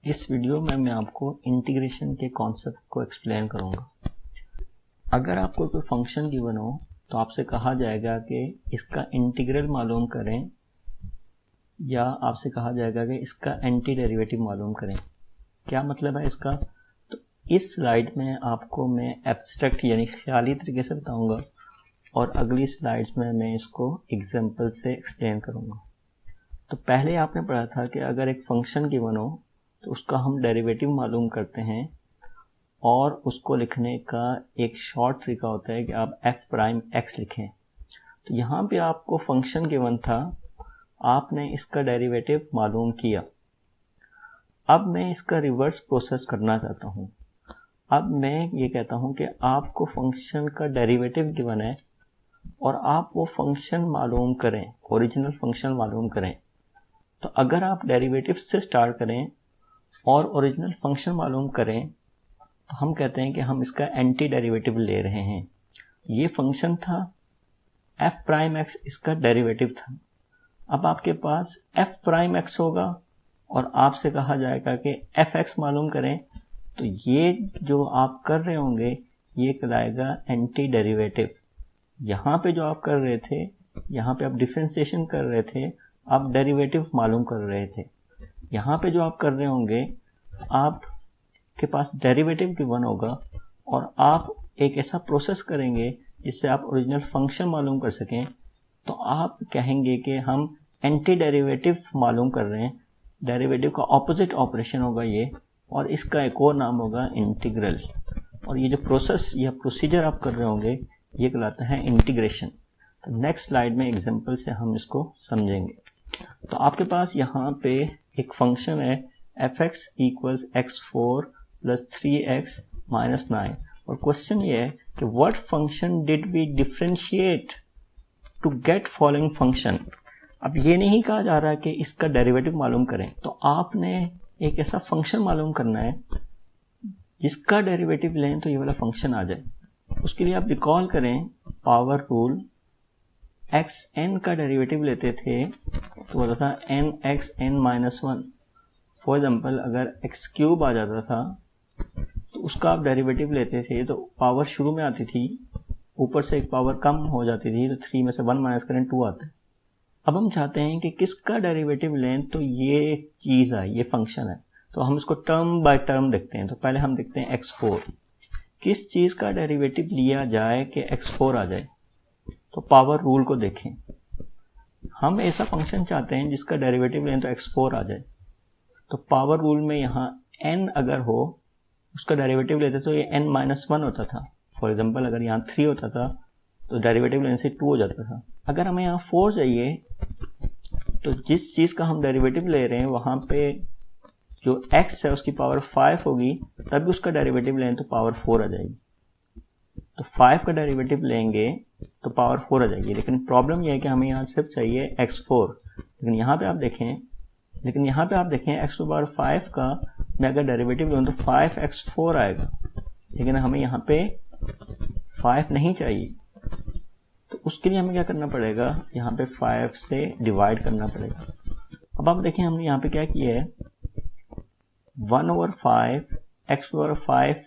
इस वीडियो में मैं आपको इंटीग्रेशन के कॉन्सेप्ट को एक्सप्लेन करूंगा। अगर आपको कोई फंक्शन गिवन हो तो आपसे कहा जाएगा कि इसका इंटीग्रल मालूम करें या आपसे कहा जाएगा कि इसका एंटी डेरिवेटिव मालूम करें। क्या मतलब है इसका? तो इस स्लाइड में आपको मैं एब्स्ट्रैक्ट यानी ख्याली तरीके से बताऊंगा और अगली स्लाइड्स में मैं इसको एग्जाम्पल से एक्सप्लेन करूंगा। तो पहले आपने पढ़ा था कि अगर एक फंक्शन गिवन हो तो उसका हम डेरिवेटिव मालूम करते हैं और उसको लिखने का एक शॉर्ट तरीका होता है कि आप एफ प्राइम एक्स लिखें। तो यहाँ पे आपको फंक्शन गिवन था, आपने इसका डेरिवेटिव मालूम किया। अब मैं इसका रिवर्स प्रोसेस करना चाहता हूँ। अब मैं ये कहता हूँ कि आपको फंक्शन का डेरिवेटिव गिवन है और आप वो फंक्शन मालूम करें, ओरिजिनल फंक्शन मालूम करें। तो अगर आप डेरिवेटिव से स्टार्ट करें और ओरिजिनल फंक्शन मालूम करें तो हम कहते हैं कि हम इसका एंटी डेरिवेटिव ले रहे हैं। ये फंक्शन था एफ प्राइम एक्स, इसका डेरिवेटिव था। अब आपके पास एफ प्राइम एक्स होगा और आपसे कहा जाएगा कि एफ एक्स मालूम करें। तो ये जो आप कर रहे होंगे ये कहलाएगा एंटी डेरिवेटिव। यहाँ पे जो आप कर रहे थे, यहाँ पे आप डिफरेंशिएशन कर रहे थे, आप डेरिवेटिव मालूम कर रहे थे। यहाँ पे जो आप कर रहे होंगे, आपके पास डेरिवेटिव गिवन होगा और आप एक ऐसा प्रोसेस करेंगे जिससे आप ओरिजिनल फंक्शन मालूम कर सकें। तो आप कहेंगे कि हम एंटी डेरिवेटिव मालूम कर रहे हैं। डेरिवेटिव का ऑपोजिट ऑपरेशन होगा ये, और इसका एक और नाम होगा इंटीग्रल। और ये जो प्रोसेस या प्रोसीजर आप कर रहे होंगे ये कहलाता है इंटीग्रेशन। तो नेक्स्ट स्लाइड में एग्जांपल से हम इसको समझेंगे। तो आपके पास यहाँ पे एक फंक्शन है f x equals x4 plus 3x minus 9, और क्वेश्चन ये है कि what function did we differentiate to get following function. अब ये नहीं कहा जा रहा है कि इसका डेरिवेटिव मालूम करें, तो आपने एक ऐसा फंक्शन मालूम करना है जिसका डेरिवेटिव लें तो ये वाला फंक्शन आ जाए। उसके लिए आप रिकॉल करें पावर रूल। एक्स एन का डेरिवेटिव लेते थे तो होता था n x n minus 1। For example अगर एक्स क्यूब आ जाता था तो उसका आप डेरिवेटिव लेते थे तो पावर शुरू में आती थी, ऊपर से एक पावर कम हो जाती थी, तो 3 में से 1 माइनस करें 2 आता है। अब हम चाहते हैं कि किसका डेरिवेटिव लें तो ये चीज़ है, ये फंक्शन है। तो हम इसको टर्म बाय टर्म देखते हैं। तो पहले हम देखते हैं x4, किस चीज़ का डेरिवेटिव लिया जाए कि x4 आ जाए। तो पावर रूल को देखें, हम ऐसा फंक्शन चाहते हैं जिसका डेरिवेटिव लें तो x4 आ जाए। तो पावर रूल में यहाँ n अगर हो उसका डेरिवेटिव लेते तो ये n माइनस 1 होता था। फॉर एग्जाम्पल अगर यहाँ 3 होता था तो डेरिवेटिव लेने से 2 हो जाता था। अगर हमें यहाँ 4 चाहिए तो जिस चीज़ का हम डेरिवेटिव ले रहे हैं वहाँ पे जो x है उसकी पावर 5 होगी, तब भी उसका डेरिवेटिव लें तो पावर 4 आ जाएगी। तो 5 का डेरिवेटिव लेंगे तो पावर 4 आ जाएगी। लेकिन प्रॉब्लम यह है कि हमें यहाँ सिर्फ चाहिए x4। लेकिन यहाँ पे आप देखें x टू पावर 5 का मैं अगर डेरिवेटिव लूँ तो 5x4 आएगा, लेकिन हमें यहाँ पे 5 नहीं चाहिए। तो उसके लिए हमें क्या करना पड़ेगा, यहाँ पे 5 से डिवाइड करना पड़ेगा। अब आप देखें हमने यहाँ पे क्या किया है, 1/5 x/5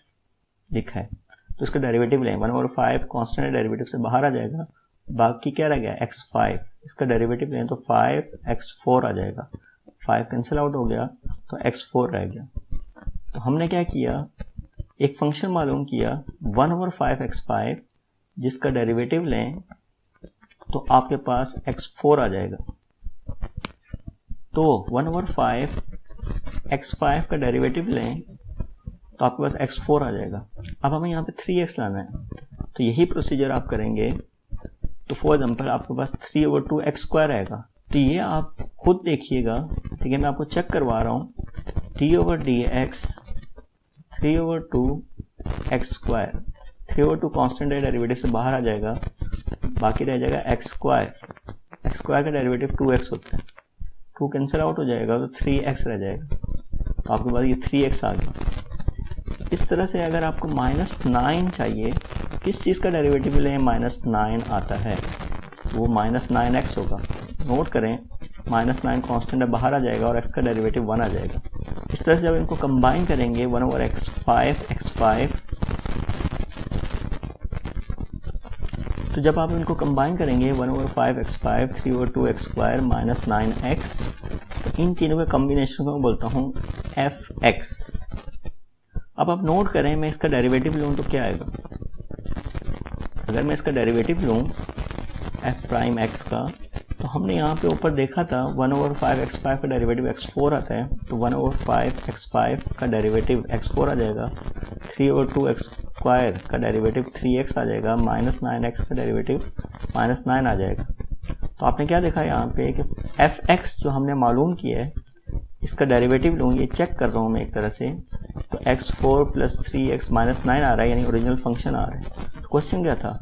लिखा है। तो इसका डेरिवेटिव लें, 1/5 कांस्टेंट डेरिवेटिव से बाहर आ जाएगा, बाकी क्या रह गया x5। इसका डेरिवेटिव लें तो 5x4 आ जाएगा। 5 कैंसिल आउट हो गया तो x4 रह गया। तो हमने क्या किया, एक फंक्शन मालूम किया 1/5x5 जिसका डेरिवेटिव लें तो आपके पास x4 आ जाएगा। तो 1/5 x5 का डेरिवेटिव लें तो आपके पास x4 आ जाएगा। अब हमें यहाँ पे 3x लाना है, तो यही प्रोसीजर आप करेंगे। तो फॉर एग्जाम्पल आपके पास 3/2 x² आएगा। तो ये आप खुद देखिएगा, ठीक है, मैं आपको चेक करवा रहा हूँ। d/dx 3/2 x², 3/2 कांस्टेंट डेरिवेटिव से बाहर आ जाएगा, बाकी रह जाएगा x²। x² का डेरिवेटिव 2x होता है, 2 कैंसिल आउट हो जाएगा तो 3x रह जाएगा। तो आपके पास ये 3x आ गया। इस तरह से अगर आपको -9 चाहिए, किस चीज़ का डेरिवेटिव लें -9 आता है, तो वो -9x होगा। नोट करें -9 कांस्टेंट है बाहर आ जाएगा और x का डेरिवेटिव 1 आ जाएगा। इस तरह से जब इनको कंबाइन करेंगे 1/x5 तो जब आप इनको कंबाइन करेंगे 1/5x5 3/2x² -9x, तो इन तीनों के कॉम्बिनेशन को मैं बोलता हूँ fx। अब आप नोट करें, मैं इसका डेरिवेटिव लूँ तो क्या आएगा। अगर मैं इसका डेरिवेटिव लूँ f'(x) का, तो हमने यहाँ पे ऊपर देखा था 1/5x5 का डेरिवेटिव x4 आता है, तो 1/5x5 का डेरिवेटिव x4 आ जाएगा, 3/2x² का डेरिवेटिव 3x आ जाएगा, -9x का डेरिवेटिव -9 आ जाएगा। तो आपने क्या देखा यहाँ पे कि fx जो हमने मालूम किया है, इसका डेरिवेटिव लूँ, ये चेक कर रहा हूँ मैं एक तरह से, तो x4 + 3x -9 आ रहा है, यानी ओरिजिनल फंक्शन आ रहा है। तो क्वेश्चन क्या था,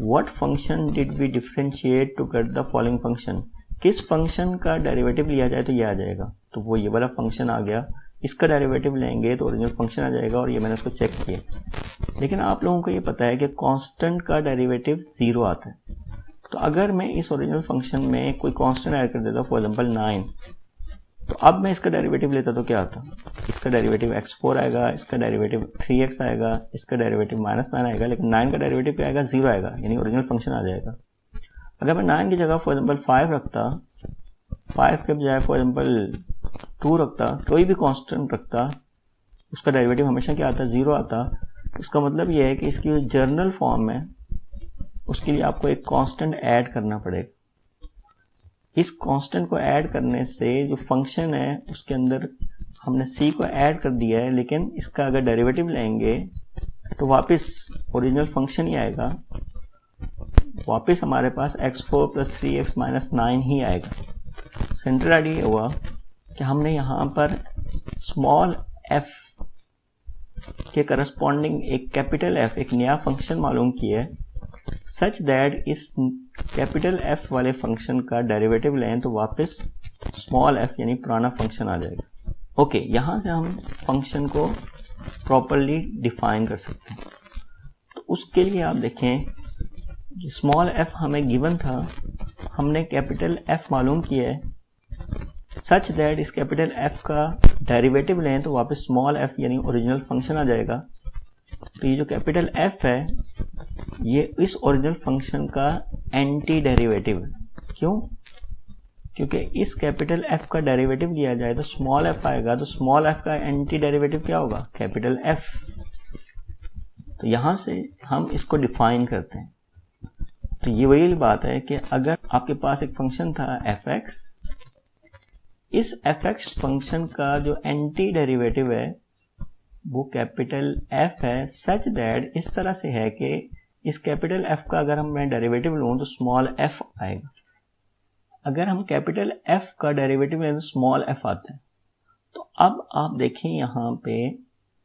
what function did we differentiate to get the following function. किस फंक्शन का डेरिवेटिव लिया जाए तो ये आ जाएगा, तो वो ये वाला फंक्शन आ गया। इसका डेरिवेटिव लेंगे तो ओरिजिनल फंक्शन आ जाएगा, और ये मैंने उसको चेक किया। लेकिन आप लोगों को ये पता है कि कांस्टेंट का डेरिवेटिव 0 आता है। तो अगर मैं इस ओरिजिनल फंक्शन में कोई कांस्टेंट ऐड कर देता, फॉर एग्जांपल 9, तो अब मैं इसका डेरिवेटिव लेता तो क्या आता, इसका डेरिवेटिव x4 आएगा, इसका डेरिवेटिव 3x आएगा, इसका डेरिवेटिव -9 आएगा, लेकिन 9 का डेरिवेटिव क्या आएगा, 0 आएगा, यानी ओरिजिनल फंक्शन आ जाएगा। अगर मैं 9 की जगह फॉर एग्जांपल 5 रखता, 5 के बजाय फॉर एग्जांपल 2 रखता, कोई भी कांस्टेंट रखता, उसका डेरिवेटिव हमेशा क्या आता, 0 आता। इसका मतलब ये है कि इसकी जो जर्नल फॉर्म है उसके लिए आपको एक कांस्टेंट ऐड करना पड़ेगा। इस कांस्टेंट को ऐड करने से जो फंक्शन है उसके अंदर हमने c को ऐड कर दिया है, लेकिन इसका अगर डेरिवेटिव लेंगे तो वापस ओरिजिनल फंक्शन ही आएगा, वापस हमारे पास x4 + 3x -9 ही आएगा। सेंटर आइडिया हुआ कि हमने यहाँ पर स्मॉल f के करस्पॉन्डिंग एक कैपिटल F, एक नया फंक्शन मालूम किया है, सच दैट इस कैपिटल F वाले फंक्शन का डेरिवेटिव लें तो वापस स्मॉल f यानी पुराना फंक्शन आ जाएगा। ओके, यहाँ से हम फंक्शन को प्रॉपरली डिफाइन कर सकते हैं। तो उसके लिए आप देखें, स्मॉल f हमें गिवन था, हमने कैपिटल F मालूम किया है, सच दैट इस कैपिटल F का डेरिवेटिव लें तो वापस स्मॉल f यानी ओरिजिनल फंक्शन आ जाएगा। तो ये जो कैपिटल F है ये इस ओरिजिनल फंक्शन का एंटी डेरिवेटिव है। क्यों? क्योंकि इस कैपिटल F का डेरिवेटिव लिया जाए तो स्मॉल f आएगा, तो स्मॉल f का एंटी डेरिवेटिव क्या होगा, कैपिटल F। तो यहां से हम इसको डिफाइन करते हैं। तो ये वही बात है कि अगर आपके पास एक फंक्शन था fx, इस fx फंक्शन का जो एंटी डेरिवेटिव है वो कैपिटल F है, सच दैट इस तरह से है कि इस कैपिटल F का अगर मैं डेरिवेटिव लूँ तो स्मॉल f आएगा। अगर हम कैपिटल F का डेरिवेटिव लें तो स्मॉल f आता है। तो अब आप देखें यहाँ पे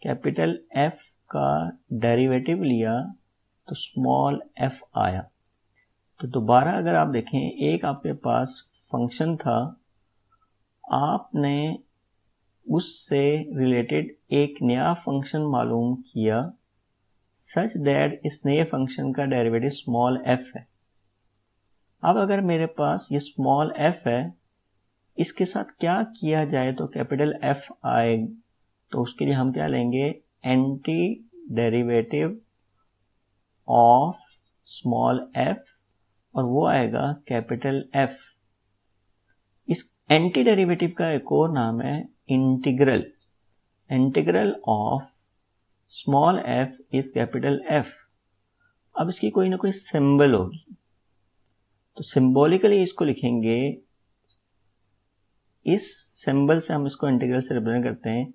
कैपिटल F का डेरिवेटिव लिया तो स्मॉल f आया। तो दोबारा अगर आप देखें, एक आपके पास फंक्शन था, आपने उससे रिलेटेड एक नया फंक्शन मालूम किया, सच दैट इस नए फंक्शन का डेरिवेटिव स्मॉल f है। अब अगर मेरे पास ये स्मॉल f है, इसके साथ क्या किया जाए तो कैपिटल F आए, तो उसके लिए हम क्या लेंगे, anti derivative of small f, और वो आएगा कैपिटल F। इस एंटी डेरिवेटिव का एक और नाम है integral. Integral of small f is capital F। अब इसकी कोई ना कोई सिंबल होगी, तो सिंबॉलिकली इसको लिखेंगे, इस सिंबल से हम इसको इंटीग्रल से रिप्रेजेंट करते हैं।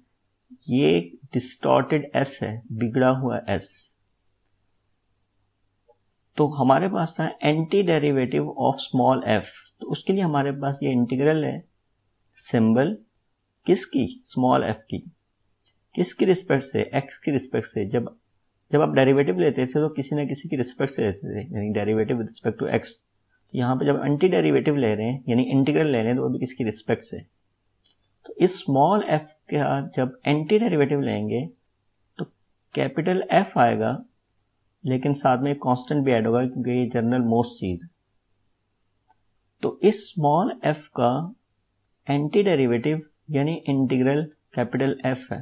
ये डिस्टॉर्टेड s है, बिगड़ा हुआ s। तो हमारे पास था anti derivative of small f, तो उसके लिए हमारे पास ये इंटीग्रल है, सिंबल किसकी, स्मॉल f की, किसकी रिस्पेक्ट से, x की रिस्पेक्ट से। जब आप डेरिवेटिव लेते थे तो किसी न किसी की रिस्पेक्ट से लेते थे, यानी derivative with respect to x। तो यहाँ पे जब एंटी डेरिवेटिव ले रहे हैं यानी इंटीग्रल ले रहे हैं तो वो भी किसकी रिस्पेक्ट से। तो इस स्मॉल f का जब एंटी डेरिवेटिव लेंगे तो कैपिटल F आएगा, लेकिन साथ में एक कांस्टेंट भी ऐड होगा क्योंकि ये जनरल मोस्ट चीज है। तो इस स्मॉल f का एंटी डेरिवेटिव यानी इंटीग्रल कैपिटल एफ है।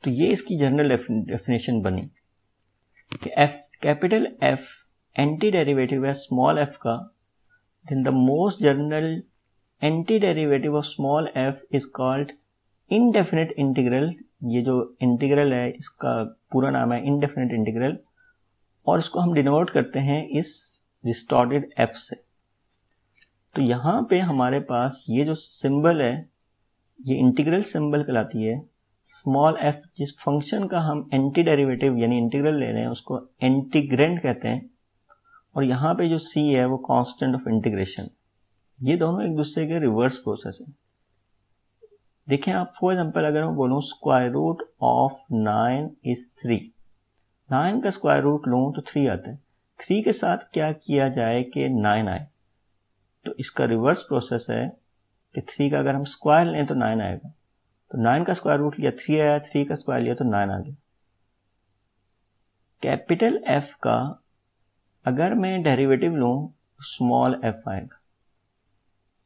तो ये इसकी जनरल डेफिनेशन बनी कि F capital F anti derivative है स्मॉल एफ का, then the most general anti derivative of small F is called indefinite integral. ये जो इंटीग्रल है इसका पूरा नाम है इनडेफिनेट इंटीग्रल, और इसको हम डिनोट करते हैं इस डिस्टॉर्टेड एफ से। तो यहाँ पे हमारे पास ये जो सिंबल है ये इंटीग्रल सिंबल कहलाती है। स्मॉल एफ जिस फंक्शन का हम एंटी डेरिवेटिव यानी इंटीग्रल ले रहे हैं उसको इंटीग्रेंड कहते हैं, और यहाँ पे जो सी है वो कांस्टेंट ऑफ इंटीग्रेशन। ये दोनों एक दूसरे के रिवर्स प्रोसेस है। देखें आप, फॉर एग्जांपल अगर मैं बोलूँ स्क्वायर रूट ऑफ 9 इज 3, 9 का स्क्वायर रूट लूँ तो 3 आता है। 3 के साथ क्या किया जाए कि 9 आए, तो इसका रिवर्स प्रोसेस है कि 3 का अगर हम स्क्वायर लें तो 9 आएगा। तो 9 का स्क्वायर रूट लिया 3 आया, 3 का स्क्वायर लिया तो 9 आ गया। कैपिटल एफ का अगर मैं डेरिवेटिव लूं स्मॉल एफ आएगा।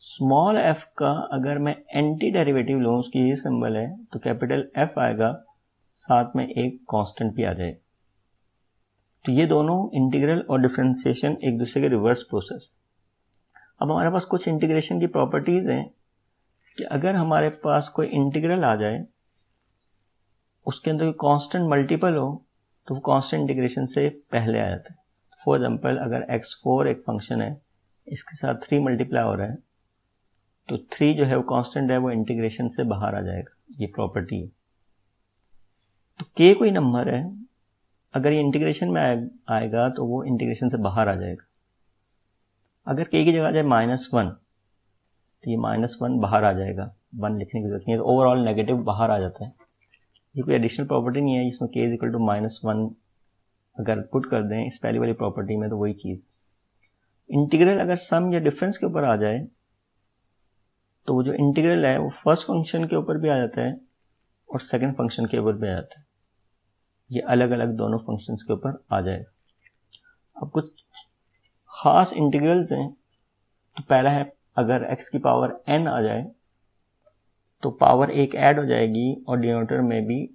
स्मॉल एफ का अगर मैं एंटी डेरिवेटिव लूं, उसकी ये सिंबल है, तो कैपिटल एफ आएगा, साथ में एक कांस्टेंट भी आ जाएगा। तो ये दोनों इंटीग्रल और डिफरेंशिएशन एक दूसरे के रिवर्स प्रोसेस। अब हमारे पास कुछ इंटीग्रेशन की प्रॉपर्टीज हैं कि अगर हमारे पास कोई इंटीग्रल आ जाए, उसके अंदर कोई कांस्टेंट मल्टीपल हो, तो वो कांस्टेंट इंटीग्रेशन से पहले आ जाता है। फॉर एग्जांपल अगर x4 एक फंक्शन है, इसके साथ 3 मल्टीप्लाई हो रहा है, तो 3 जो है वो कांस्टेंट है, वो इंटीग्रेशन से बाहर आ जाएगा। ये प्रॉपर्टी है। तो k कोई नंबर है, अगर ये इंटीग्रेशन में आएगा तो वो इंटीग्रेशन से बाहर आ जाएगा। अगर k की जगह आ जाए -1, तो ये -1 बाहर आ जाएगा, 1 लिखने की जरूरत नहीं है, तो ओवरऑल नेगेटिव बाहर आ जाता है। ये कोई एडिशनल प्रॉपर्टी नहीं है जिसमें k इज इक्वल टू -1 अगर पुट कर दें इस पहली वाली प्रॉपर्टी में, तो वही चीज़। इंटीग्रल अगर सम या डिफरेंस के ऊपर आ जाए, तो वो जो इंटीग्रल है वो फर्स्ट फंक्शन के ऊपर भी आ जाता है और सेकंड फंक्शन के ऊपर भी आ जाता है। ये अलग अलग दोनों फंक्शंस के ऊपर आ जाएगा। अब कुछ खास इंटीग्रल्स हैं। तो पहला है अगर x की पावर n आ जाए तो पावर एक ऐड हो जाएगी और डिनोमिनेटर में भी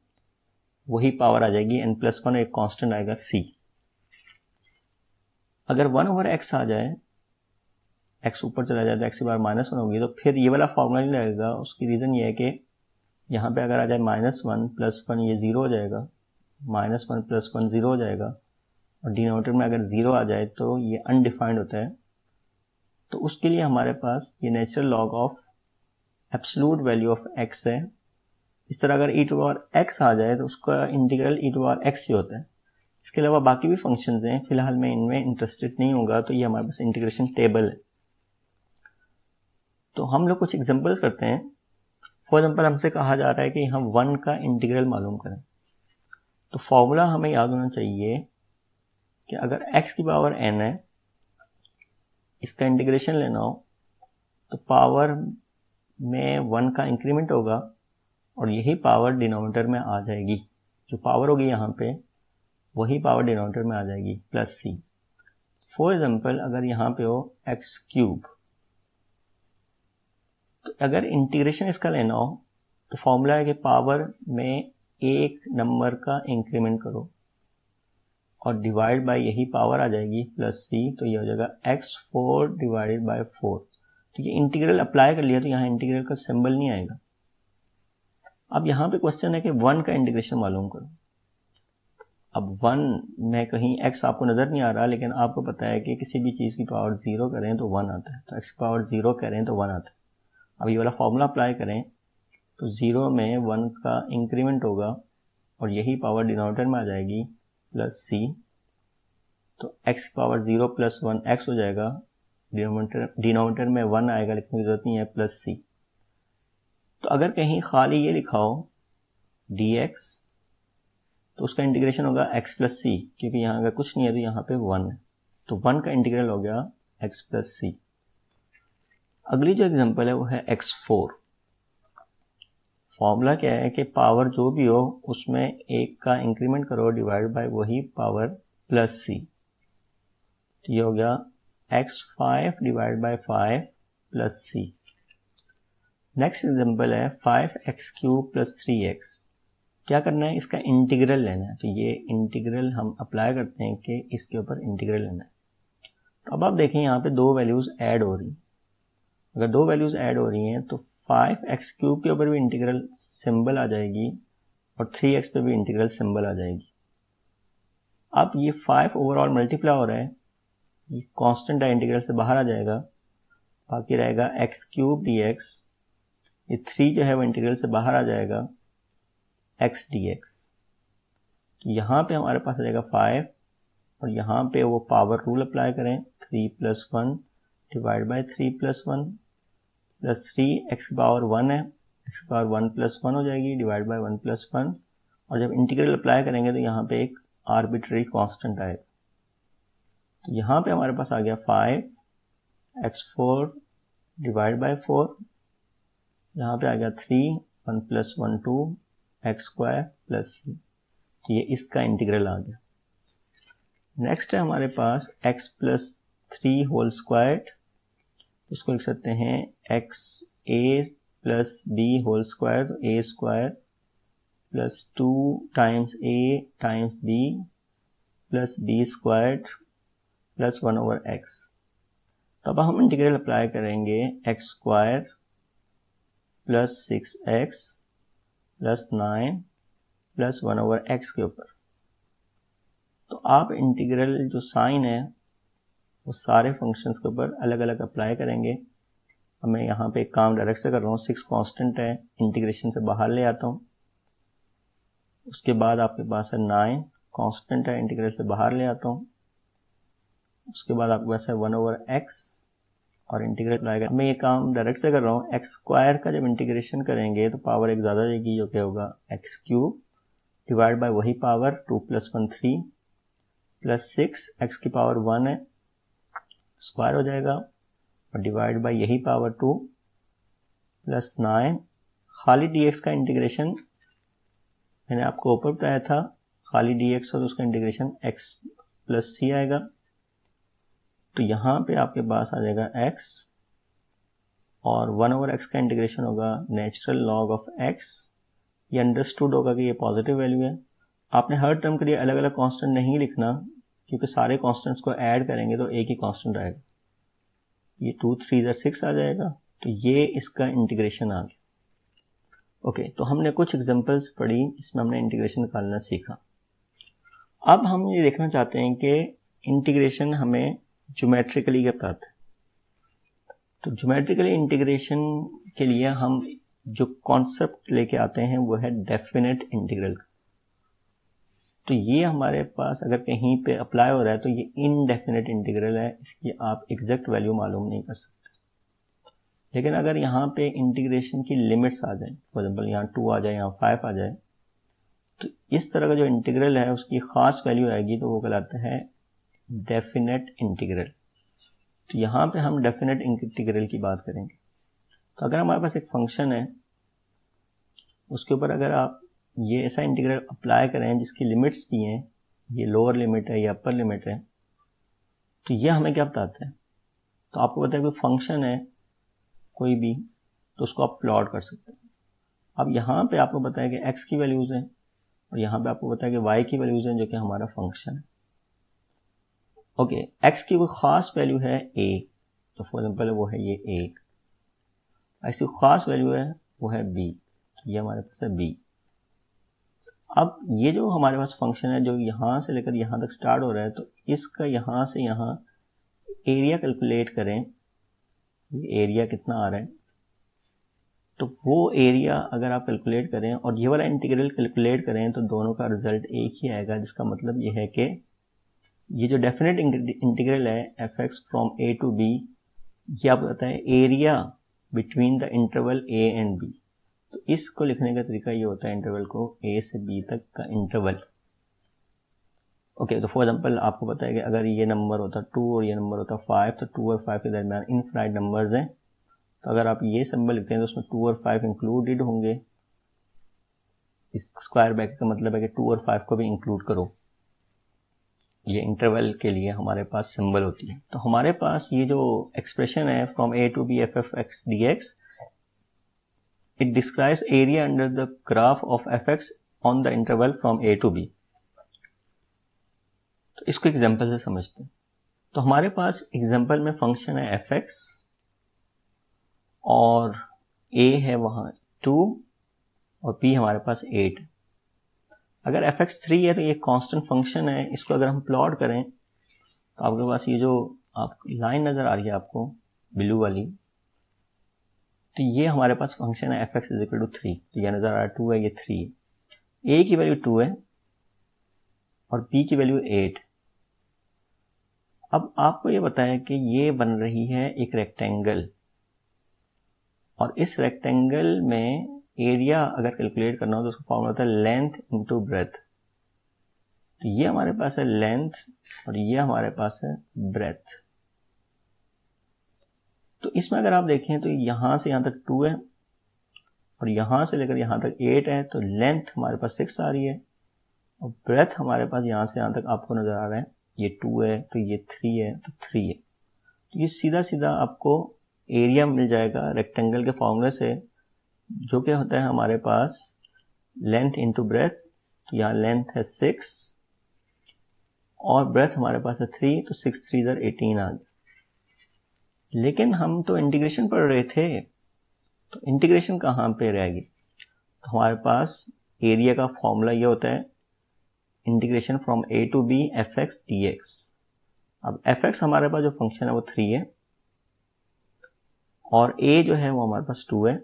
वही पावर आ जाएगी n+1, एक कांस्टेंट आएगा c। अगर 1/x आ जाए, x ऊपर चला जाए तो x की पावर -1 होगी, तो फिर ये वाला फॉर्मूला नहीं लगेगा। उसकी रीज़न ये है कि यहाँ पे अगर आ जाए -1 + 1 ये 0 हो जाएगा, -1 + 1 0 हो जाएगा, और डिनोमिनेटर में अगर 0 आ जाए तो ये अनडिफाइंड होता है। तो उसके लिए हमारे पास ये natural log of absolute value of x है। इस तरह अगर e⁻x आ जाए तो उसका इंटीग्रल e⁻x ही होता है। इसके अलावा बाकी भी फंक्शंस हैं, फिलहाल मैं इनमें इंटरेस्टेड नहीं होगा। तो ये हमारे पास इंटीग्रेशन टेबल है। तो हम लोग कुछ एग्जांपल्स करते हैं। फॉर एग्जांपल हमसे कहा जा रहा है कि हम 1 का इंटीग्रल मालूम करें। तो फॉर्मूला हमें याद होना चाहिए कि अगर x की पावर n है, इसका इंटीग्रेशन लेना हो तो पावर में 1 का इंक्रीमेंट होगा और यही पावर डिनोमिनेटर में आ जाएगी। जो पावर होगी यहाँ पे वही पावर डिनोमिनेटर में आ जाएगी +c। फॉर एग्जांपल अगर यहाँ पे हो x3, तो अगर इंटीग्रेशन इसका लेना हो तो फॉर्मूला है कि पावर में एक नंबर का इंक्रीमेंट करो और डिवाइड बाय यही पावर आ जाएगी +c। तो ये हो जाएगा x4 / 4। तो ये इंटीग्रल अप्लाई कर लिया तो यहाँ इंटीग्रल का सिंबल नहीं आएगा। अब यहाँ पे क्वेश्चन है कि 1 का इंटीग्रेशन मालूम करो। अब 1 में कहीं x आपको नज़र नहीं आ रहा, लेकिन आपको पता है कि किसी भी चीज़ की पावर 0 करें तो 1 आता है, तो x की पावर 0 करें तो 1 आता है। अब ये वाला फॉर्मूला अप्लाई करें तो 0 में 1 का इंक्रीमेंट होगा और यही पावर डिनोमिनेटर में आ जाएगी +c। तो x की पावर 0 + 1 x हो जाएगा, डिनोमिनेटर में 1 आएगा, लिखने की जरूरत नहीं है, +c। तो अगर कहीं खाली ये लिखा हो dx, तो उसका इंटीग्रेशन होगा x + c, क्योंकि यहाँ अगर कुछ नहीं है तो यहाँ पे 1 है, तो 1 का इंटीग्रल हो गया x + c। अगली जो एग्जांपल है वो है x4। फॉर्मूला क्या है कि पावर जो भी हो उसमें एक का इंक्रीमेंट करो डिवाइड बाय वही पावर +c। तो ये हो गया x5 divide by 5 plus c। Next example है 5x³ प्लस 3x। क्या करना है, इसका इंटीग्रल लेना है। तो ये इंटीग्रल हम अप्लाई करते हैं कि इसके ऊपर इंटीग्रल लेना है। तो अब आप देखें यहाँ पे दो वैल्यूज ऐड हो रही हैं। अगर दो वैल्यूज ऐड हो रही हैं तो 5x³ के ऊपर भी इंटीग्रल सिंबल आ जाएगी और 3x पे भी इंटीग्रल सिंबल आ जाएगी। अब ये 5 ओवरऑल मल्टीप्लाई हो रहा है, ये कांस्टेंट है, इंटीग्रल से बाहर आ जाएगा, बाकी रहेगा x³ dx। ये 3 जो है वो इंटीग्रल से बाहर आ जाएगा, x dx। तो यहाँ पे हमारे पास आ जाएगा 5 और यहाँ पे वो पावर रूल अप्लाई करें, 3 + 1 डिवाइड बाई 3 + 1 प्लस 3 x की पावर 1 है, x की पावर 1 + 1 हो जाएगी डिवाइड बाई 1 + 1। और जब इंटीग्रल अप्लाई करेंगे तो यहाँ पे एक आर्बिट्ररी कांस्टेंट आएगा। तो यहाँ पे हमारे पास आ गया 5x4 डिवाइड बाई 4, यहाँ पे आ गया 3 1 + 1 2 x² प्लस c। तो ये इसका इंटीग्रल आ गया। नेक्स्ट है हमारे पास x + 3 होल स्क्वायर्ड, इसको लिख सकते हैं xa + b whole square, a² plus 2 times a times b plus b² plus 1/x। तो अब हम इंटीग्रल अप्लाई करेंगे x² plus 6x plus 9 plus 1/x के ऊपर। तो आप इंटीग्रल जो साइन है वो सारे फंक्शंस के ऊपर अलग अलग अप्लाई करेंगे। अब मैं यहाँ पे एक काम डायरेक्ट से कर रहा हूँ, 6 कांस्टेंट है, इंटीग्रेशन से बाहर ले आता हूँ। उसके बाद आपके पास है 9 कांस्टेंट है, इंटीग्रल से बाहर ले आता हूँ। उसके बाद आपके पास है 1/x और इंटीग्रल अप्लाई कर। मैं ये काम डायरेक्ट से कर रहा हूँ। x² का जब इंटीग्रेशन करेंगे तो पावर एक ज़्यादा जाएगी, जो क्या होगा x³ डिवाइड बाय वही पावर 2 + 1 3 प्लस 6 x की पावर 1 है, स्क्वायर हो जाएगा और डिवाइड बाय यही पावर 2 प्लस 9। खाली dx का इंटीग्रेशन मैंने आपको ऊपर बताया था, खाली dx और उसका इंटीग्रेशन x प्लस c आएगा। तो यहाँ पे आपके पास आ जाएगा x और 1/x का इंटीग्रेशन होगा नेचुरल लॉग ऑफ x। ये अंडरस्टूड होगा कि ये पॉजिटिव वैल्यू है। आपने हर टर्म के लिए अलग अलग कांस्टेंट नहीं लिखना, क्योंकि सारे कांस्टेंट्स को ऐड करेंगे तो एक ही कांस्टेंट आएगा। ये 2 3 6 आ जाएगा। तो ये इसका इंटीग्रेशन आ गया। ओके, तो हमने कुछ एग्जांपल्स पढ़ी, इसमें हमने इंटीग्रेशन निकालना सीखा। अब हम ये देखना चाहते हैं कि इंटीग्रेशन हमें ज्योमेट्रिकली क्या बताता है। तो ज्योमेट्रिकली इंटीग्रेशन के लिए हम जो कॉन्सेप्ट लेके आते हैं वो है डेफिनेट इंटीग्रल। तो ये हमारे पास अगर कहीं पे अप्लाई हो रहा है तो ये इनडेफिनेट इंटीग्रल है, इसकी आप एग्जैक्ट वैल्यू मालूम नहीं कर सकते। लेकिन अगर यहाँ पे इंटीग्रेशन की लिमिट्स आ जाए, फॉर एग्जाम्पल यहाँ 2 आ जाए, यहाँ 5 आ जाए, तो इस तरह का जो इंटीग्रल है उसकी खास वैल्यू आएगी, तो वो कहलाता है डेफिनेट इंटीग्रल। तो यहाँ पे हम डेफिनेट इंटीग्रल की बात करेंगे। तो अगर हमारे पास एक फंक्शन है, उसके ऊपर अगर आप ये ऐसा इंटीग्रल अप्लाई करें जिसकी लिमिट्स भी हैं, ये लोअर लिमिट है या अपर लिमिट है, तो ये हमें क्या बताता है। तो आपको पता है कोई फंक्शन है कोई भी, तो उसको आप प्लॉट कर सकते हैं। अब यहाँ पे आपको पता है कि x की वैल्यूज हैं और यहाँ पे आपको पता है कि y की वैल्यूज हैं, जो कि हमारा फंक्शन है। ओके, x की कोई खास वैल्यू है a, तो फॉर एग्जाम्पल वो है ये a। ऐसी खास वैल्यू है वो है b, तो ये हमारे पास है b। अब ये जो हमारे पास फंक्शन है जो यहाँ से लेकर यहाँ तक स्टार्ट हो रहा है, तो इसका यहाँ से यहाँ एरिया कैलकुलेट करें, ये एरिया कितना आ रहा है। तो वो एरिया अगर आप कैलकुलेट करें और ये वाला इंटीग्रल कैलकुलेट करें तो दोनों का रिजल्ट एक ही आएगा, जिसका मतलब ये है कि ये जो डेफिनेट इंटीग्रल है fx from a to b, ये आप बताता है area between the interval a and b। तो इसको लिखने का तरीका ये होता है, इंटरवल को a से b तक का इंटरवल। ओके, तो फॉर एग्जांपल आपको पता है कि अगर ये नंबर होता 2 और ये नंबर होता 5, तो 2 और 5 के दरमियान इनफिनाइट नंबर्स हैं। तो अगर आप ये सिंबल लिखते हैं तो उसमें 2 और 5 इंक्लूडेड होंगे। इस स्क्वायर ब्रैकेट का मतलब है कि 2 और 5 को भी इंक्लूड करो। ये इंटरवल के लिए हमारे पास सिंबल होती है। तो हमारे पास ये जो एक्सप्रेशन है from a to b f of x dx, it describes area under the graph of fx on the interval from a to b। तो इसको एग्जांपल से समझते हैं। तो हमारे पास एग्जांपल में फंक्शन है fx और a है वहां 2 और b हमारे पास 8। अगर fx 3 है तो ये कांस्टेंट फंक्शन है, इसको अगर हम प्लॉट करें तो आपके पास ये जो आप लाइन नजर आ रही है आपको ब्लू वाली, तो ये हमारे पास फंक्शन है fx इज इक्वल टू 3। तो ये नजर आ रहा है 2 है, ये 3 है। a की वैल्यू 2 है और b की वैल्यू 8। अब आपको ये बताया कि ये बन रही है एक रेक्टेंगल, और इस रेक्टेंगल में एरिया अगर कैलकुलेट करना हो तो उसका फॉर्मूला होता है लेंथ इनटू ब्रेथ। तो ये हमारे पास है लेंथ और ये हमारे पास है ब्रेथ। तो इसमें अगर आप देखें तो यहां से यहां तक 2 है और यहां से लेकर यहां तक 8 है, तो लेंथ हमारे पास 6 आ रही है और ब्रेथ हमारे पास यहां से यहां तक आपको नजर आ रहा है, ये 2 है तो ये 3 है तो 3 है। तो ये सीधा सीधा आपको एरिया मिल जाएगा रेक्टेंगल के फॉर्मूले से, जो कि होता है हमारे पास लेंथ इंटू ब्रेथ। तो यहाँ लेंथ है 6 और ब्रेथ हमारे पास है 3, तो 6 3 18 आ गया। लेकिन हम तो इंटीग्रेशन पढ़ रहे थे, तो इंटीग्रेशन कहाँ पे रहेगी? तो हमारे पास एरिया का फॉर्मूला ये होता है integration from a to b fx dx। अब fx हमारे पास जो फंक्शन है वो 3 है और a जो है वो हमारे पास 2 है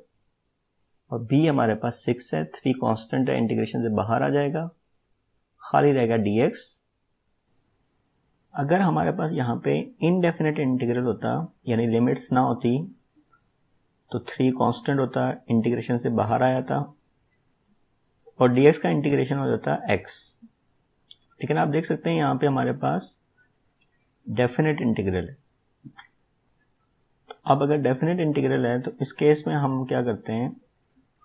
और b हमारे पास 6 है। 3 कांस्टेंट है, इंटीग्रेशन से बाहर आ जाएगा, खाली रहेगा dx। अगर हमारे पास यहाँ पे इनडेफिनेट इंटीग्रल होता, यानी लिमिट्स ना होती, तो 3 कांस्टेंट होता, इंटीग्रेशन से बाहर आ जाता और dx का इंटीग्रेशन हो जाता x। लेकिन आप देख सकते हैं यहाँ पे हमारे पास डेफिनेट इंटीग्रल है। अब अगर डेफिनेट इंटीग्रल है तो इस केस में हम क्या करते हैं,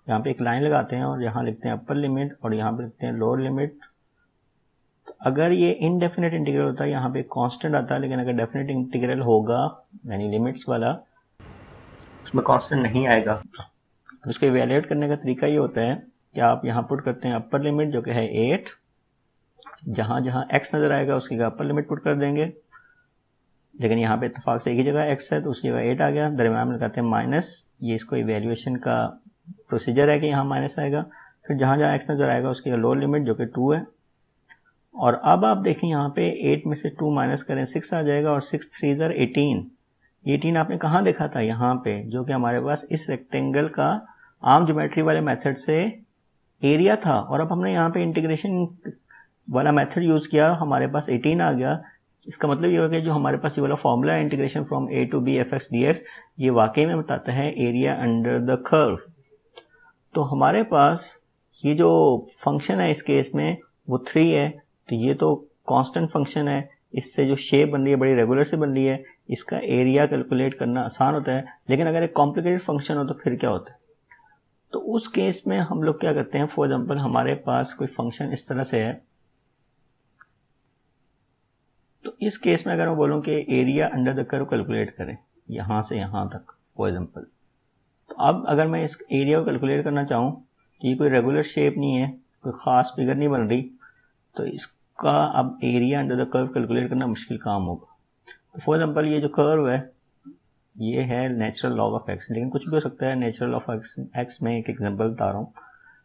यहाँ पे एक लाइन लगाते हैं और यहाँ लिखते हैं अपर लिमिट और यहाँ पे लिखते हैं लोअर लिमिट। तो अगर ये इनडेफिनेट इंटीग्रल होता है यहाँ पे कांस्टेंट आता है, लेकिन अगर डेफिनेट इंटीग्रल होगा यानी लिमिट्स वाला, उसमें कांस्टेंट नहीं आएगा। तो उसको इवैल्यूएट करने का तरीका ये होता है कि आप यहाँ पुट करते हैं अपर लिमिट जो कि है 8, जहां जहां x नजर आएगा उसकी जगह अपर लिमिट पुट कर देंगे। लेकिन यहाँ पे इत्तेफाक से एक ही जगह x है तो उसकी जगह 8 आ गया, दरम्यान में लगाते हैं माइनस। ये इसको इवैल्यूएशन का प्रोसीजर है कि यहाँ माइनस आएगा। फिर जहां जहां x नजर आएगा उसकी लोअर लिमिट जो कि 2 है। और अब आप देखें यहाँ पे 8 में से 2 माइनस करें 6 आ जाएगा और 6 3 18। 18 आपने कहाँ देखा था? यहाँ पे, जो कि हमारे पास इस रेक्टेंगल का आम ज्योमेट्री वाले मेथड से एरिया था। और अब हमने यहाँ पे इंटीग्रेशन वाला मेथड यूज किया, हमारे पास 18 आ गया। इसका मतलब ये हो गया जो हमारे पास ये वाला फॉर्मूला है integration from a to b fx dx, ये वाकई में बताता है एरिया अंडर द कर्व। तो हमारे पास ये जो फंक्शन है इस केस में वो 3 है, तो ये तो कांस्टेंट फंक्शन है, इससे जो शेप बन रही है बड़ी रेगुलर से बन रही है, इसका एरिया कैलकुलेट करना आसान होता है। लेकिन अगर एक कॉम्प्लिकेटेड फंक्शन हो तो फिर क्या होता है? तो उस केस में हम लोग क्या करते हैं, फॉर एग्जाम्पल हमारे पास कोई फंक्शन इस तरह से है, तो इस केस में अगर मैं बोलूं कि area under the curve calculate करें यहां से यहां तक फॉर एग्जाम्पल, तो अब अगर मैं इस एरिया को कैलकुलेट करना चाहूं तो ये कोई रेगुलर शेप नहीं है, कोई खास फिगर नहीं बन रही, तो इसका अब area under the curve calculate करना मुश्किल काम होगा। तो फॉर एग्जाम्पल ये जो कर्व है ये है नेचुरल लॉग ऑफ एक्स, लेकिन कुछ भी हो सकता है। नेचुरल ऑफ एक्स में एक एग्जाम्पल बता रहा हूँ,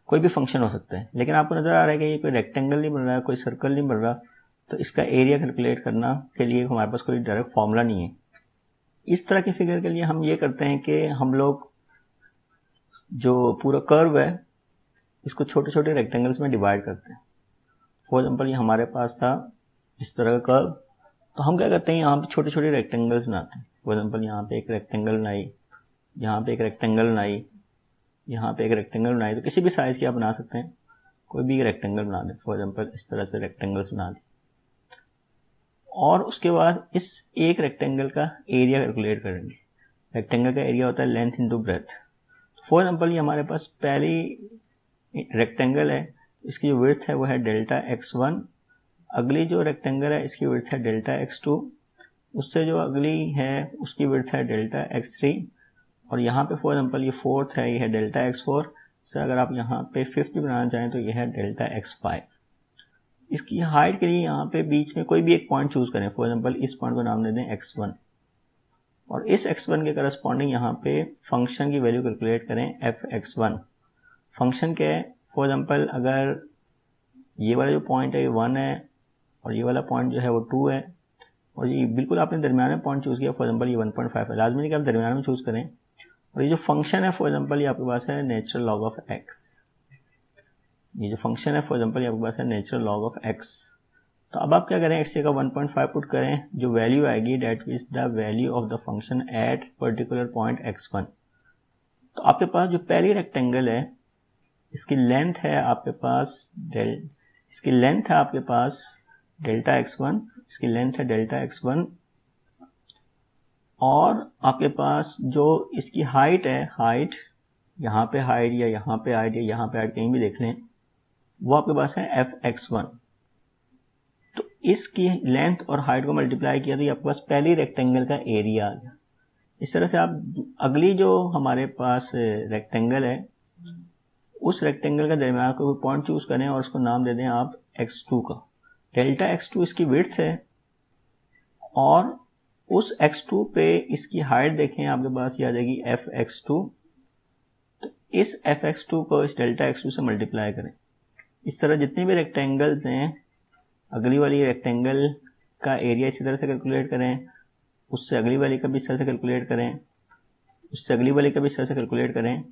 कोई भी फंक्शन हो सकता है। लेकिन आपको नजर आ रहा है कि ये कोई रेक्टेंगल नहीं बन रहा है, कोई सर्कल नहीं बन रहा, तो इसका एरिया कैलकुलेट करना के लिए हमारे पास कोई डायरेक्ट फॉर्मूला नहीं है। इस तरह की फिगर के लिए हम ये करते हैं कि हम लोग जो पूरा कर्व है इसको छोटे छोटे रेक्टेंगल्स में डिवाइड करते हैं। फॉर एग्जाम्पल ये हमारे पास था इस तरह का कर्व, तो हम क्या करते हैं यहाँ पे छोटे छोटे रेक्टेंगल्स बनाते हैं। फॉर एग्जाम्पल यहाँ पे एक रेक्टेंगल बनाई, यहाँ पे एक रेक्टेंगल बनाई, यहाँ पे एक रेक्टेंगल बनाई, तो किसी भी साइज की आप बना सकते हैं, कोई भी रेक्टेंगल बना दें। फॉर एग्जाम्पल इस तरह से रेक्टेंगल्स बना दें और उसके बाद इस एक रेक्टेंगल का एरिया कैलकुलेट करेंगे। रेक्टेंगल का एरिया होता है length into breadth. For example ये हमारे पास पहली रेक्टेंगल है, इसकी जो विड्थ है वो है डेल्टा x1। अगली जो रेक्टेंगल है इसकी विड्थ है डेल्टा x2, उससे जो अगली है उसकी विड्थ है डेल्टा x3, और यहाँ पे फॉर एग्जाम्पल ये फोर्थ है, ये है डेल्टा x4 से। अगर आप यहाँ पे फिफ्थ बनाना चाहें तो ये है डेल्टा x5। इसकी हाइट के लिए यहाँ पे बीच में कोई भी एक पॉइंट चूज करें, फॉर एग्जाम्पल इस पॉइंट को नाम दे दें x1, और इस x1 के करस्पॉन्डिंग यहाँ पे फंक्शन की वैल्यू कैलकुलेट करें fx1। फंक्शन क्या है, फॉर एग्जाम्पल अगर ये वाला जो पॉइंट है ये 1 है और ये वाला पॉइंट जो है वो 2 है, और ये बिल्कुल आपने दरमियान में पॉइंट चूज किया, फॉर एग्जाम्पल ये 1.5 है, लाजमी नहीं कि आप दरमियान में चूज करें। और ये जो फंक्शन है फॉर एग्जाम्पल ये आपके पास है नेचुरल लॉग ऑफ x, ये जो फंक्शन है फॉर एग्जाम्पल ये आपके पास है नेचुरल लॉग ऑफ x। तो अब आप क्या करें, x का 1.5 पुट करें, जो वैल्यू आएगी that is the value of the function at particular point x1। तो आपके पास जो पहली रेक्टेंगल है इसकी लेंथ है आपके पास इसकी लेंथ है आपके पास डेल्टा x1, इसकी लेंथ है डेल्टा x1, और आपके पास जो इसकी हाइट है, हाइट यहाँ पे हाइट या यहाँ पे हाइट या यहाँ पे हाइट कहीं भी देख लें, वो आपके पास है fx1। तो इसकी लेंथ और हाइट को मल्टीप्लाई किया तो ये आपके पास पहली रेक्टेंगल का एरिया आ गया। इस तरह से आप अगली जो हमारे पास रेक्टेंगल है उस रेक्टेंगल का दरमियान कोई पॉइंट चूज करें और उसको नाम दे दें आप x2 का। डेल्टा x2 इसकी विड्थ है, और उस x2 पे इसकी हाइट देखें आपके पास ये आ जाएगी fx2। तो इस fx2 को इस डेल्टा x2 से मल्टीप्लाई करें। इस तरह जितने भी रेक्टेंगल्स हैं, अगली वाली रेक्टेंगल का एरिया इसी तरह से कैलकुलेट करें, उससे अगली वाली का भी इस तरह से कैलकुलेट करें, उससे अगली वाली का भी इस तरह से कैलकुलेट करें,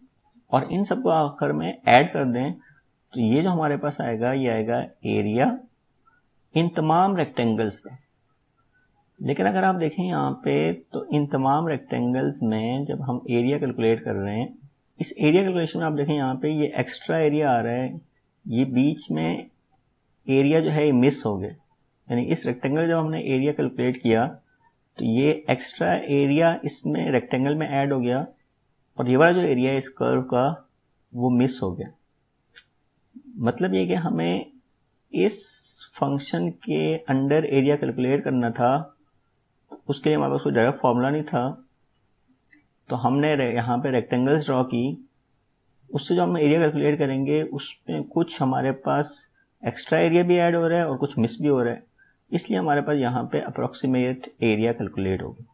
और इन सबको आखिर में ऐड कर दें। तो ये जो हमारे पास आएगा ये आएगा एरिया इन तमाम रेक्टेंगल्स का। लेकिन अगर आप देखें यहाँ पे तो इन तमाम रेक्टेंगल्स में जब हम एरिया कैलकुलेट कर रहे हैं, इस एरिया कैलकुलेशन में आप देखें यहाँ पे ये एक्स्ट्रा एरिया आ रहा है, ये बीच में एरिया जो है ये मिस हो गया। यानी इस रेक्टेंगल जब हमने एरिया कैलकुलेट किया तो ये एक्स्ट्रा एरिया इसमें रेक्टेंगल में ऐड हो गया, और ये वाला जो एरिया है इस कर्व का वो मिस हो गया। मतलब ये कि हमें इस फंक्शन के अंडर एरिया कैलकुलेट करना था, उसके लिए हमारे पास कोई डायरेक्ट फॉर्मूला नहीं था, तो हमने यहाँ पे रेक्टेंगल्स ड्रॉ की, उससे जो हम एरिया कैलकुलेट करेंगे उसमें कुछ हमारे पास एक्स्ट्रा एरिया भी ऐड हो रहा है और कुछ मिस भी हो रहा है, इसलिए हमारे पास यहाँ पे अप्रॉक्सीमेट एरिया कैलकुलेट होगा,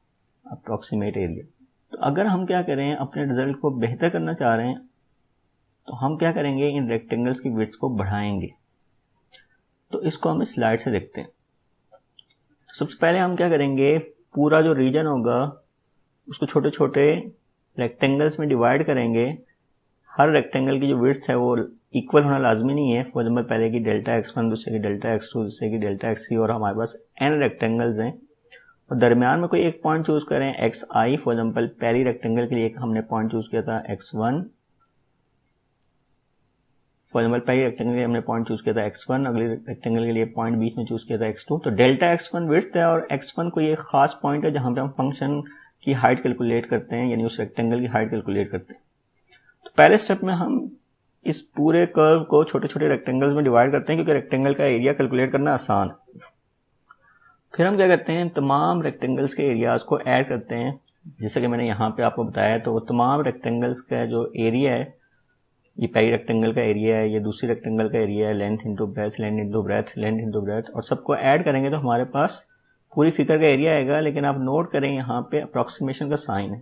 अप्रॉक्सीमेट एरिया। तो अगर हम क्या करें, अपने रिजल्ट को बेहतर करना चाह रहे हैं तो हम क्या करेंगे, इन रेक्टेंगल्स की विड्थ को बढ़ाएंगे। तो इसको हम इस स्लाइड से देखते हैं। सबसे पहले हम क्या करेंगे, पूरा जो रीजन होगा उसको छोटे छोटे रेक्टेंगल्स में डिवाइड करेंगे। हर रेक्टेंगल की जो विड्थ है वो इक्वल होना लाजमी नहीं है। फॉर एग्जाम्पल पहले की डेल्टा x1, दूसरे की डेल्टा x2, दूसरे की डेल्टा x3, और हमारे पास n रेक्टेंगल्स हैं, और दरमियान में कोई एक पॉइंट चूज करें xi। फॉर एग्जाम्पल पहली रेक्टेंगल के लिए हमने पॉइंट चूज किया था x1, फॉर एग्जाम्पल पहली रेक्टेंगल के लिए हमने पॉइंट चूज किया था x1, अगली रेक्टेंगल के लिए पॉइंट बीच में चूज किया था x2। तो डेल्टा x1 विड्थ है और x1 कोई एक खास पॉइंट है जहां पे हम फंक्शन की हाइट कैलकुलेट करते हैं, यानी उस रेक्टेंगल की हाइट कैलकुलेट करते हैं। तो पहले स्टेप में हम इस पूरे कर्व को छोटे छोटे रेक्टेंगल्स में डिवाइड करते हैं, क्योंकि रेक्टेंगल का एरिया कैलकुलेट करना आसान है। फिर हम क्या करते हैं, तमाम रेक्टेंगल्स के एरियाज को ऐड करते हैं, जैसे कि मैंने यहाँ पे आपको बताया। तो वो तमाम रेक्टेंगल्स का जो एरिया है, ये पहली रेक्टेंगल का एरिया है, ये दूसरी रेक्टेंगल का एरिया है, length into breadth, length into breadth, length into breadth, और सबको ऐड करेंगे तो हमारे पास पूरी फिगर का एरिया आएगा। लेकिन आप नोट करें यहाँ पे अप्रॉक्सीमेशन का साइन है,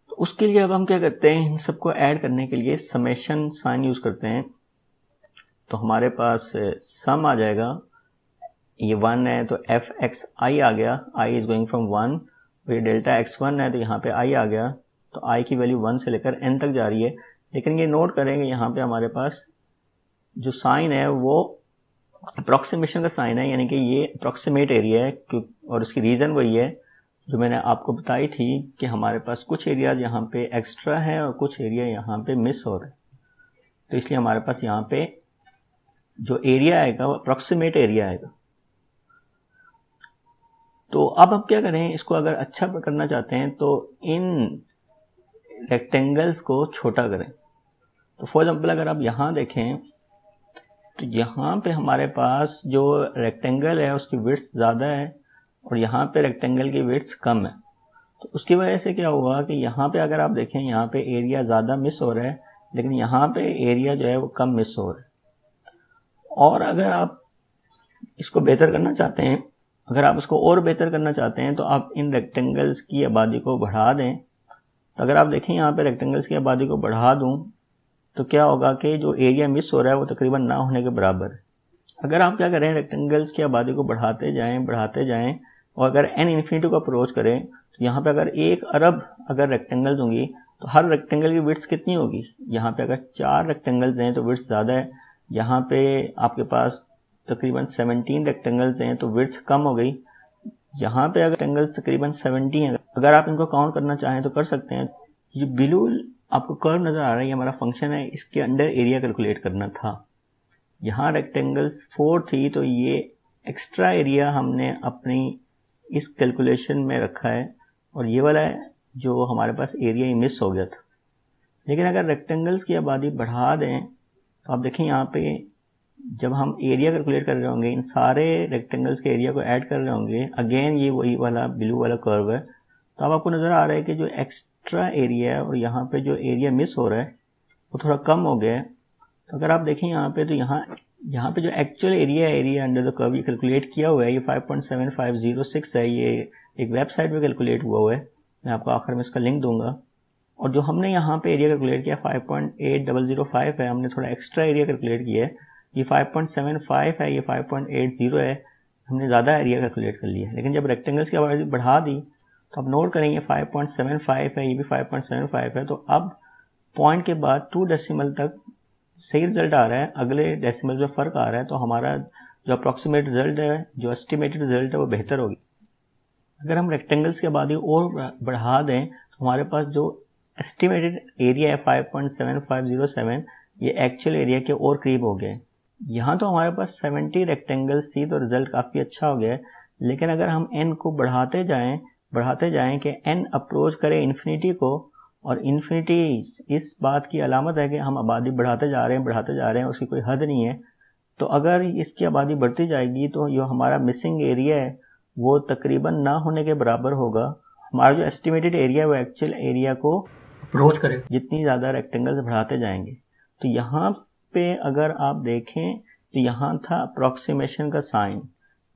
तो उसके लिए अब हम क्या करते हैं, इन सबको ऐड करने के लिए समेशन साइन यूज करते हैं। तो हमारे पास सम आ जाएगा, ये 1 है तो एफ एक्स आई आ गया, आई इज गोइंग फ्रॉम 1। ये डेल्टा x1 है तो यहाँ पे आई आ गया, तो आई की वैल्यू 1 से लेकर n तक जा रही है। लेकिन ये नोट करेंगे यहाँ पे हमारे पास जो साइन है वो अप्रॉक्सीमेशन का साइन है, यानी कि ये अप्रॉक्सीमेट एरिया है, और उसकी रीज़न वही है जो मैंने आपको बताई थी कि हमारे पास कुछ एरियाज यहाँ पे एक्स्ट्रा है और कुछ एरिया यहाँ पे मिस हो रहे हैं। तो इसलिए हमारे पास यहाँ पे जो एरिया आएगा वो अप्रॉक्सीमेट एरिया आएगा। तो अब हम क्या करें, इसको अगर अच्छा करना चाहते हैं तो इन रेक्टेंगल्स को छोटा करें। तो फॉर एग्जाम्पल अगर आप यहाँ देखें तो यहाँ पे हमारे पास जो रेक्टेंगल है उसकी विड्थ ज़्यादा है और यहाँ पे रेक्टेंगल की विड्थ कम है। तो उसकी वजह से क्या हुआ कि यहाँ पे अगर आप देखें यहाँ पे एरिया ज़्यादा मिस हो रहा है, लेकिन यहाँ पे एरिया जो है वो कम मिस हो रहा है। और अगर आप इसको बेहतर करना चाहते हैं, अगर आप इसको और बेहतर करना चाहते हैं तो आप इन रेक्टेंगल्स की आबादी को बढ़ा दें। तो अगर आप देखें यहाँ पे रेक्टेंगल्स की आबादी को बढ़ा दूँ तो क्या होगा कि जो एरिया मिस हो रहा है वो तकरीबन ना होने के बराबर है। अगर आप क्या करें, रेक्टेंगल्स की आबादी को बढ़ाते जाएं और अगर n इन्फिनिटी को अप्रोच करें तो यहाँ पे अगर 1 अरब अगर रेक्टेंगल्स होंगी तो हर रेक्टेंगल की विड्थ कितनी होगी। यहाँ पे अगर 4 रेक्टेंगल्स हैं तो विड्थ ज़्यादा है, यहाँ पे आपके पास तकरीबन 17 रेक्टेंगल्स हैं तो विड्थ कम हो गई। यहाँ पे अगर रेक्टेंगल्स तकरीबन 70 हैं, अगर आप इनको काउंट करना चाहें तो कर सकते हैं। ये ब्लू आपको कर्व नज़र आ रहा है, ये हमारा फंक्शन है, इसके अंडर एरिया कैलकुलेट करना था। यहाँ रेक्टेंगल्स 4 थी तो ये एक्स्ट्रा एरिया हमने अपनी इस कैलकुलेशन में रखा है और ये वाला है जो हमारे पास एरिया ही मिस हो गया था। लेकिन अगर रेक्टेंगल्स की आबादी बढ़ा दें तो आप देखें यहाँ पे जब हम एरिया कैलकुलेट कर रहे होंगे, इन सारे रेक्टेंगल्स के एरिया को ऐड कर रहे होंगे, अगेन ये वही वाला ब्लू वाला कर्व है, तो अब आपको नज़र आ रहा है कि जो एक्स्ट्रा एरिया है और यहाँ पे जो एरिया मिस हो रहा है वो थोड़ा कम हो गया है। तो अगर आप देखें यहाँ पे तो यहाँ पे जो actual area under the curve ये कैलकुलेट किया हुआ है, ये 5.7506 है, ये एक वेबसाइट में कैलकुलेट हुआ है, मैं आपको आखिर में इसका लिंक दूंगा। और जो हमने यहाँ पे एरिया कैलकुलेट किया 5.8005 है, हमने थोड़ा एक्स्ट्रा एरिया कैलकुलेट किया है, ये 5.75 है, ये 5.80 है, हमने ज़्यादा एरिया कैलकुलेट कर लिया। लेकिन जब रेक्टेंगल्स की आबादी बढ़ा दी तो आप नोट करेंगे 5.75 है, ये भी 5.75 है, तो अब पॉइंट के बाद 2 डेसिमल तक सही रिजल्ट आ रहा है, अगले डेसिमल में फ़र्क आ रहा है, तो हमारा जो अप्रॉक्सीमेट रिजल्ट है, जो एस्टिमेटेड रिजल्ट है वो बेहतर होगी। अगर हम रेक्टेंगल्स की आबादी और बढ़ा दें तो हमारे पास जो एस्टिमेटेड एरिया है 5.7507, ये एक्चुअल एरिया के और करीब हो गए। यहाँ तो हमारे पास 70 रेक्टेंगल्स थी तो रिजल्ट काफ़ी अच्छा हो गया है, लेकिन अगर हम n को बढ़ाते जाएं कि n अप्रोच करें इन्फिनिटी को, और इन्फिनिटी इस बात की अलामत है कि हम आबादी बढ़ाते जा रहे हैं, उसकी कोई हद नहीं है। तो अगर इसकी आबादी बढ़ती जाएगी तो जो हमारा मिसिंग एरिया है वो तकरीबन ना होने के बराबर होगा। हमारा जो एस्टिमेटेड एरिया है वो एक्चुअल एरिया को अप्रोच करे जितनी ज़्यादा रेक्टेंगल्स बढ़ाते जाएंगे। तो यहाँ पे अगर आप देखें तो यहाँ था अप्रॉक्सीमेशन का साइन,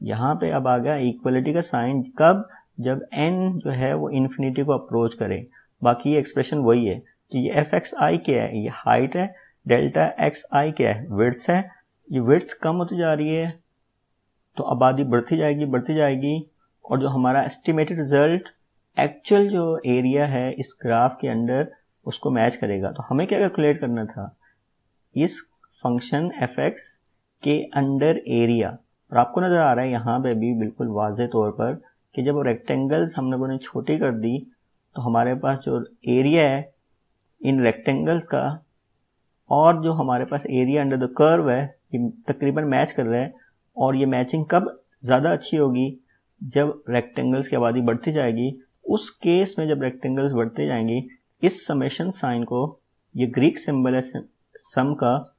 यहाँ पे अब आ गया इक्वलिटी का साइन, कब, जब n जो है वो इन्फिनिटी को अप्रोच करे। बाकी ये एक्सप्रेशन वही है। तो ये fxi क्या है, ये हाइट है, डेल्टा xi क्या है, विड्थ है। ये विड्थ कम होती जा रही है तो आबादी बढ़ती जाएगी और जो हमारा एस्टिमेटेड रिजल्ट एक्चुअल जो एरिया है इस ग्राफ के अंदर उसको मैच करेगा। तो हमें क्या कैलकुलेट करना था, इस फंक्शन fx के अंडर एरिया। और आपको नज़र आ रहा है यहाँ पे भी बिल्कुल वाज़ेह तौर पर कि जब रेक्टेंगल्स हमने उन्हें छोटी कर दी तो हमारे पास जो एरिया है इन रेक्टेंगल्स का और जो हमारे पास एरिया अंडर द कर्व है ये तकरीबन मैच कर रहा है। और ये मैचिंग कब ज़्यादा अच्छी होगी, जब रेक्टेंगल्स की आबादी बढ़ती जाएगी। उस केस में जब रेक्टेंगल्स बढ़ते जाएंगी, इस समेशन साइन को, ये ग्रीक सिंबल है सम का,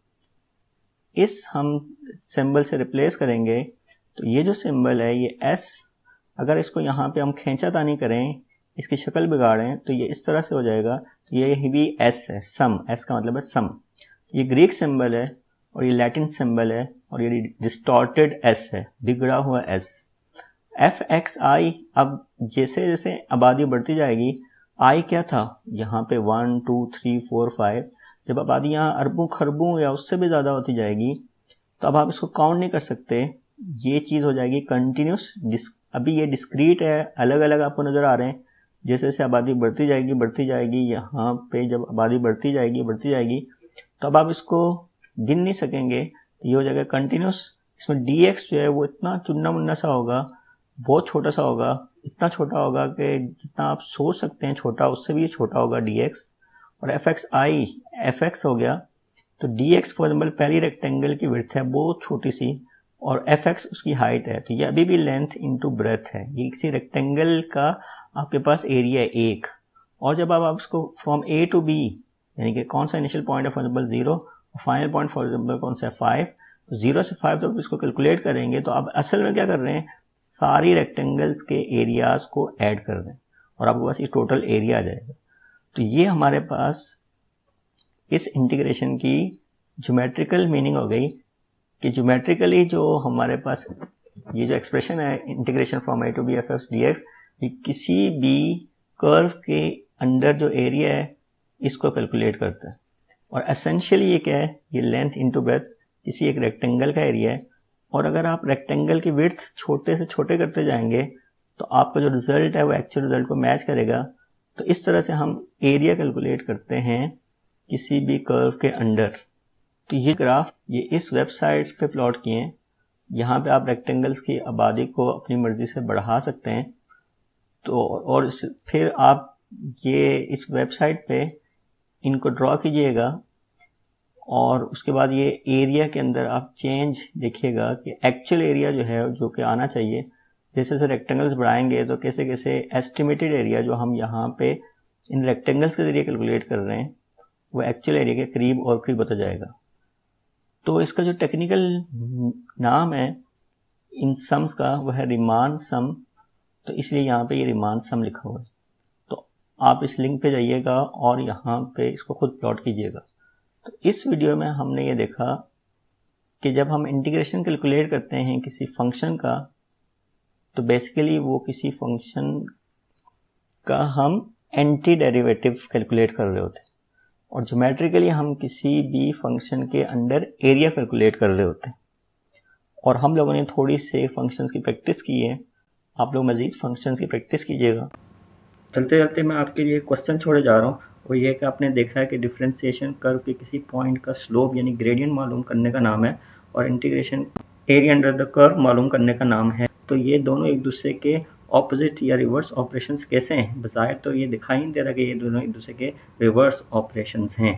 इस हम सिंबल से रिप्लेस करेंगे तो ये जो सिंबल है ये s, अगर इसको यहाँ पे हम खींचातानी करें, इसकी शक्ल बिगाड़ें तो ये इस तरह से हो जाएगा। तो ये भी s है, सम, s का मतलब है सम। ये ग्रीक सिंबल है और ये लैटिन सिंबल है और ये डिस्टॉर्टेड s है, बिगड़ा हुआ s। fxi, अब जैसे जैसे आबादी बढ़ती जाएगी, i क्या था यहाँ पे 1 2 3 4 5, जब आबादी यहाँ अरबों खरबों या उससे भी ज़्यादा होती जाएगी तो अब आप इसको काउंट नहीं कर सकते, ये चीज़ हो जाएगी कंटिन्यूस। अभी ये डिस्क्रीट है, अलग अलग आपको नज़र आ रहे हैं। जैसे जैसे आबादी बढ़ती जाएगी, यहाँ पे जब आबादी बढ़ती जाएगी तो अब आप इसको गिन नहीं सकेंगे, तो ये हो जाएगा कंटिन्यूस। इसमें dx जो है वो इतना चुन्ना मुन्ना सा होगा, बहुत छोटा सा होगा, इतना छोटा होगा कि जितना आप सोच सकते हैं छोटा, उससे भी छोटा होगा dx। और fx हो गया, तो dx फॉर एग्जाम्पल पहली रेक्टेंगल की विड्थ है बहुत छोटी सी और fx उसकी हाइट है, तो ये अभी भी लेंथ इनटू ब्रेथ है। ये किसी रेक्टेंगल का आपके पास एरिया है 1, और जब आप इसको फ्रॉम a टू b, यानी कि कौन सा इनिशियल पॉइंट है for example 0, final point for example कौन सा है 5, 0 से 5 तक इसको कैलकुलेट करेंगे तो आप असल में क्या कर रहे हैं, सारी रेक्टेंगल्स के एरियाज को ऐड कर दें और आपके पास ये टोटल एरिया आ जाएगा। तो ये हमारे पास इस इंटीग्रेशन की ज्योमेट्रिकल मीनिंग हो गई कि ज्योमेट्रिकली जो हमारे पास ये जो एक्सप्रेशन है integration from a to b f x dx, ये किसी भी कर्व के अंडर जो एरिया है इसको कैलकुलेट करता है। और एसेंशियली ये क्या है, ये लेंथ इनटू ब्रेथ किसी एक रेक्टेंगल का एरिया है। और अगर आप रेक्टेंगल की विड्थ छोटे से छोटे करते जाएंगे तो आपका जो रिजल्ट है वो एक्चुअल रिजल्ट को मैच करेगा। तो इस तरह से हम एरिया कैलकुलेट करते हैं किसी भी कर्व के अंडर। तो ये ग्राफ ये इस वेबसाइट पे प्लॉट किए हैं। यहाँ पे आप रेक्टेंगल्स की आबादी को अपनी मर्जी से बढ़ा सकते हैं। तो और फिर आप ये इस वेबसाइट पे इनको ड्रॉ कीजिएगा और उसके बाद ये एरिया के अंदर आप चेंज देखिएगा कि एक्चुअल एरिया जो है जो कि आना चाहिए, जैसे जैसे रेक्टेंगल्स बढ़ाएंगे तो कैसे कैसे एस्टिमेटेड एरिया जो हम यहाँ पे इन रेक्टेंगल्स के जरिए कैलकुलेट कर रहे हैं वो एक्चुअल एरिया के करीब और करीब होता जाएगा। तो इसका जो टेक्निकल नाम है इन सम्स का वो है रिमान सम, तो इसलिए यहाँ पे ये रिमान सम लिखा हुआ है। तो आप इस लिंक पे जाइएगा और यहाँ पे इसको खुद प्लॉट कीजिएगा। तो इस वीडियो में हमने ये देखा कि जब हम इंटीग्रेशन कैलकुलेट करते हैं किसी फंक्शन का तो बेसिकली वो किसी फंक्शन का हम एंटी डेरिवेटिव कैलकुलेट कर रहे होते हैं और ज्योमेट्रिकली हम किसी भी फंक्शन के अंडर एरिया कैलकुलेट कर रहे होते हैं। और हम लोगों ने थोड़ी से फंक्शंस की प्रैक्टिस की है, आप लोग मज़ीद फंक्शंस की प्रैक्टिस कीजिएगा। चलते चलते मैं आपके लिए क्वेश्चन छोड़े जा रहा हूँ, वो ये कि आपने देखा है कि डिफरेंशिएशन कर्व के किसी पॉइंट का स्लोप यानी ग्रेडियंट मालूम करने का नाम है और integration area under the curve मालूम करने का नाम है। तो ये दोनों एक दूसरे के ऑपोजिट या रिवर्स ऑपरेशंस कैसे हैं? बज़ाहिर तो ये दिखाई नहीं दे रहा कि ये दोनों एक दूसरे के रिवर्स ऑपरेशंस हैं।